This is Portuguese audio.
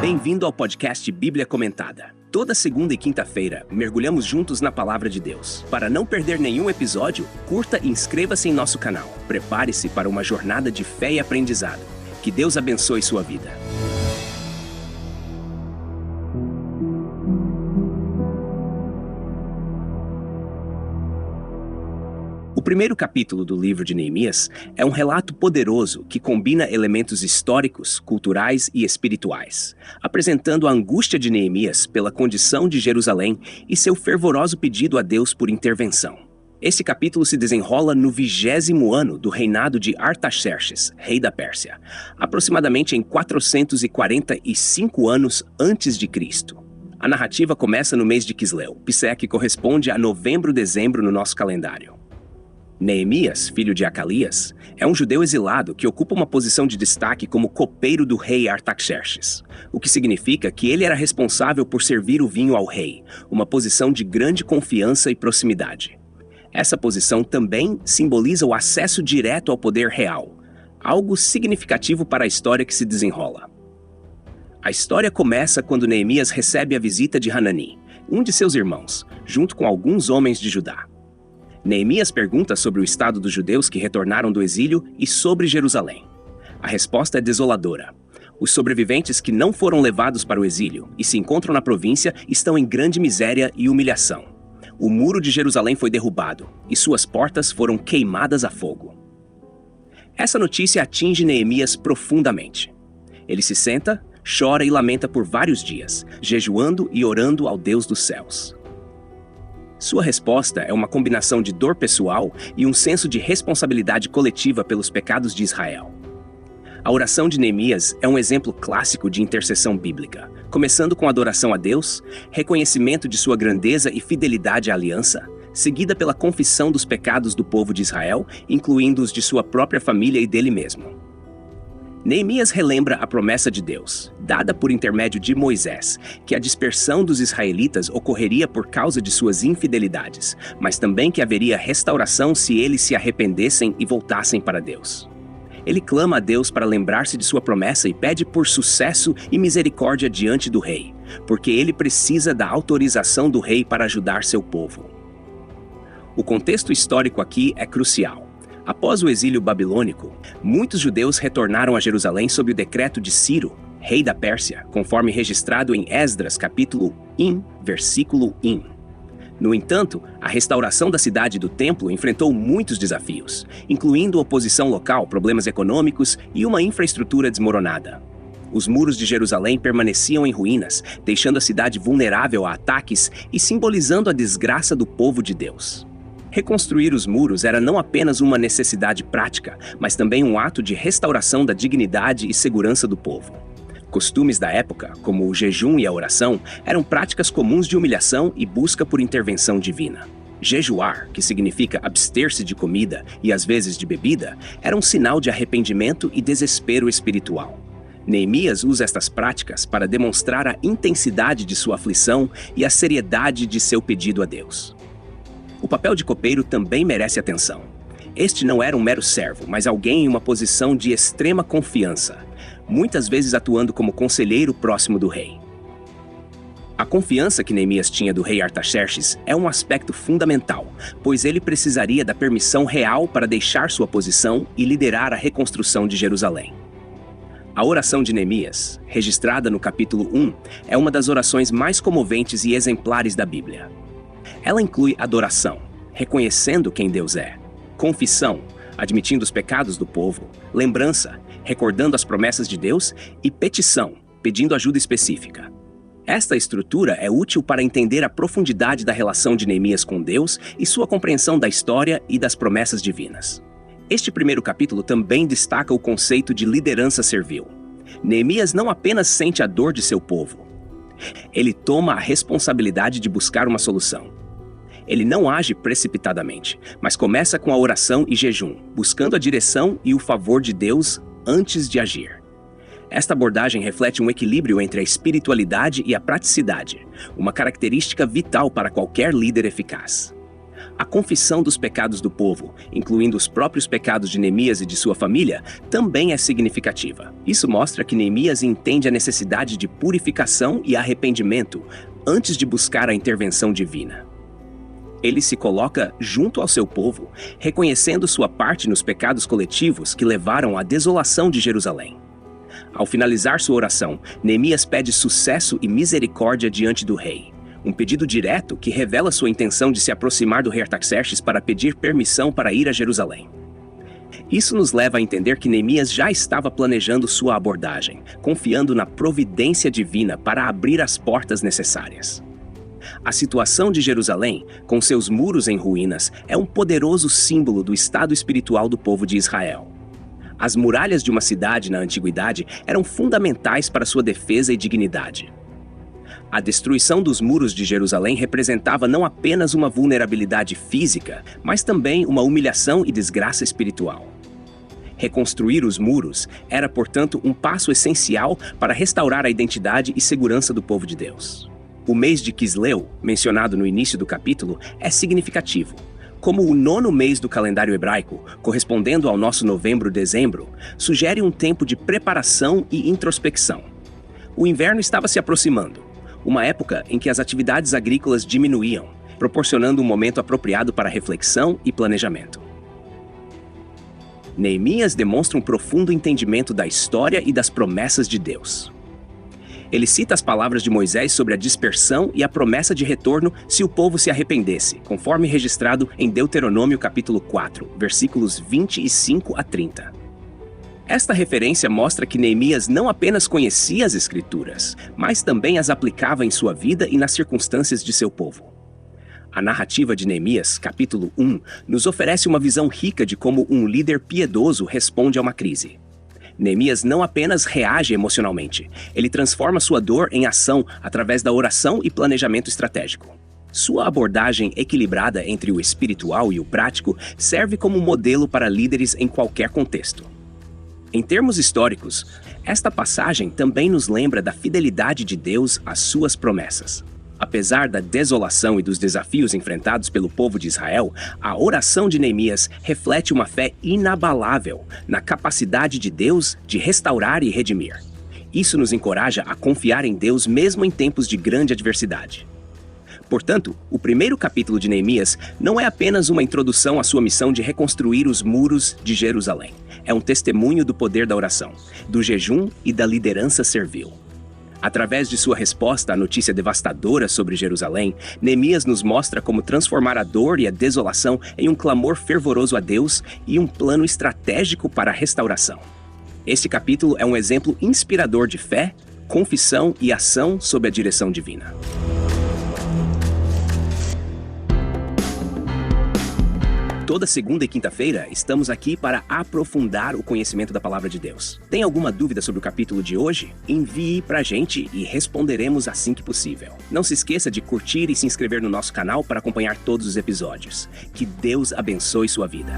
Bem-vindo ao podcast Bíblia Comentada. Toda segunda e quinta-feira, mergulhamos juntos na Palavra de Deus. Para não perder nenhum episódio, curta e inscreva-se em nosso canal. Prepare-se para uma jornada de fé e aprendizado. Que Deus abençoe sua vida. O primeiro capítulo do livro de Neemias é um relato poderoso que combina elementos históricos, culturais e espirituais, apresentando a angústia de Neemias pela condição de Jerusalém e seu fervoroso pedido a Deus por intervenção. Esse capítulo se desenrola no 20º ano do reinado de Artaxerxes, rei da Pérsia, aproximadamente em 445 anos antes de Cristo. A narrativa começa no mês de Quisleu, que corresponde a novembro-dezembro no nosso calendário. Neemias, filho de Acalias, é um judeu exilado que ocupa uma posição de destaque como copeiro do rei Artaxerxes, o que significa que ele era responsável por servir o vinho ao rei, uma posição de grande confiança e proximidade. Essa posição também simboliza o acesso direto ao poder real, algo significativo para a história que se desenrola. A história começa quando Neemias recebe a visita de Hanani, um de seus irmãos, junto com alguns homens de Judá. Neemias pergunta sobre o estado dos judeus que retornaram do exílio e sobre Jerusalém. A resposta é desoladora. Os sobreviventes que não foram levados para o exílio e se encontram na província estão em grande miséria e humilhação. O muro de Jerusalém foi derrubado e suas portas foram queimadas a fogo. Essa notícia atinge Neemias profundamente. Ele se senta, chora e lamenta por vários dias, jejuando e orando ao Deus dos céus. Sua resposta é uma combinação de dor pessoal e um senso de responsabilidade coletiva pelos pecados de Israel. A oração de Neemias é um exemplo clássico de intercessão bíblica, começando com adoração a Deus, reconhecimento de sua grandeza e fidelidade à aliança, seguida pela confissão dos pecados do povo de Israel, incluindo os de sua própria família e dele mesmo. Neemias relembra a promessa de Deus, dada por intermédio de Moisés, que a dispersão dos israelitas ocorreria por causa de suas infidelidades, mas também que haveria restauração se eles se arrependessem e voltassem para Deus. Ele clama a Deus para lembrar-se de sua promessa e pede por sucesso e misericórdia diante do rei, porque ele precisa da autorização do rei para ajudar seu povo. O contexto histórico aqui é crucial. Após o exílio babilônico, muitos judeus retornaram a Jerusalém sob o decreto de Ciro, rei da Pérsia, conforme registrado em Esdras, capítulo Im, versículo Im. No entanto, a restauração da cidade e do templo enfrentou muitos desafios, incluindo oposição local, problemas econômicos e uma infraestrutura desmoronada. Os muros de Jerusalém permaneciam em ruínas, deixando a cidade vulnerável a ataques e simbolizando a desgraça do povo de Deus. Reconstruir os muros era não apenas uma necessidade prática, mas também um ato de restauração da dignidade e segurança do povo. Costumes da época, como o jejum e a oração, eram práticas comuns de humilhação e busca por intervenção divina. Jejuar, que significa abster-se de comida e às vezes de bebida, era um sinal de arrependimento e desespero espiritual. Neemias usa estas práticas para demonstrar a intensidade de sua aflição e a seriedade de seu pedido a Deus. O papel de copeiro também merece atenção. Este não era um mero servo, mas alguém em uma posição de extrema confiança, muitas vezes atuando como conselheiro próximo do rei. A confiança que Neemias tinha do rei Artaxerxes é um aspecto fundamental, pois ele precisaria da permissão real para deixar sua posição e liderar a reconstrução de Jerusalém. A oração de Neemias, registrada no capítulo 1, é uma das orações mais comoventes e exemplares da Bíblia. Ela inclui adoração, reconhecendo quem Deus é, confissão, admitindo os pecados do povo, lembrança, recordando as promessas de Deus e petição, pedindo ajuda específica. Esta estrutura é útil para entender a profundidade da relação de Neemias com Deus e sua compreensão da história e das promessas divinas. Este primeiro capítulo também destaca o conceito de liderança servil. Neemias não apenas sente a dor de seu povo, ele toma a responsabilidade de buscar uma solução. Ele não age precipitadamente, mas começa com a oração e jejum, buscando a direção e o favor de Deus antes de agir. Esta abordagem reflete um equilíbrio entre a espiritualidade e a praticidade, uma característica vital para qualquer líder eficaz. A confissão dos pecados do povo, incluindo os próprios pecados de Neemias e de sua família, também é significativa. Isso mostra que Neemias entende a necessidade de purificação e arrependimento antes de buscar a intervenção divina. Ele se coloca junto ao seu povo, reconhecendo sua parte nos pecados coletivos que levaram à desolação de Jerusalém. Ao finalizar sua oração, Neemias pede sucesso e misericórdia diante do rei. Um pedido direto que revela sua intenção de se aproximar do rei Artaxerxes para pedir permissão para ir a Jerusalém. Isso nos leva a entender que Neemias já estava planejando sua abordagem, confiando na providência divina para abrir as portas necessárias. A situação de Jerusalém, com seus muros em ruínas, é um poderoso símbolo do estado espiritual do povo de Israel. As muralhas de uma cidade na antiguidade eram fundamentais para sua defesa e dignidade. A destruição dos muros de Jerusalém representava não apenas uma vulnerabilidade física, mas também uma humilhação e desgraça espiritual. Reconstruir os muros era, portanto, um passo essencial para restaurar a identidade e segurança do povo de Deus. O mês de Quisleu, mencionado no início do capítulo, é significativo. Como o 9º mês do calendário hebraico, correspondendo ao nosso novembro-dezembro, sugere um tempo de preparação e introspecção. O inverno estava se aproximando, uma época em que as atividades agrícolas diminuíam, proporcionando um momento apropriado para reflexão e planejamento. Neemias demonstra um profundo entendimento da história e das promessas de Deus. Ele cita as palavras de Moisés sobre a dispersão e a promessa de retorno se o povo se arrependesse, conforme registrado em Deuteronômio capítulo 4, versículos 25 a 30. Esta referência mostra que Neemias não apenas conhecia as Escrituras, mas também as aplicava em sua vida e nas circunstâncias de seu povo. A narrativa de Neemias, capítulo 1, nos oferece uma visão rica de como um líder piedoso responde a uma crise. Neemias não apenas reage emocionalmente, ele transforma sua dor em ação através da oração e planejamento estratégico. Sua abordagem equilibrada entre o espiritual e o prático serve como modelo para líderes em qualquer contexto. Em termos históricos, esta passagem também nos lembra da fidelidade de Deus às suas promessas. Apesar da desolação e dos desafios enfrentados pelo povo de Israel, a oração de Neemias reflete uma fé inabalável na capacidade de Deus de restaurar e redimir. Isso nos encoraja a confiar em Deus mesmo em tempos de grande adversidade. Portanto, o primeiro capítulo de Neemias não é apenas uma introdução à sua missão de reconstruir os muros de Jerusalém. É um testemunho do poder da oração, do jejum e da liderança servil. Através de sua resposta à notícia devastadora sobre Jerusalém, Neemias nos mostra como transformar a dor e a desolação em um clamor fervoroso a Deus e um plano estratégico para a restauração. Este capítulo é um exemplo inspirador de fé, confissão e ação sob a direção divina. Toda segunda e quinta-feira, estamos aqui para aprofundar o conhecimento da Palavra de Deus. Tem alguma dúvida sobre o capítulo de hoje? Envie pra gente e responderemos assim que possível. Não se esqueça de curtir e se inscrever no nosso canal para acompanhar todos os episódios. Que Deus abençoe sua vida.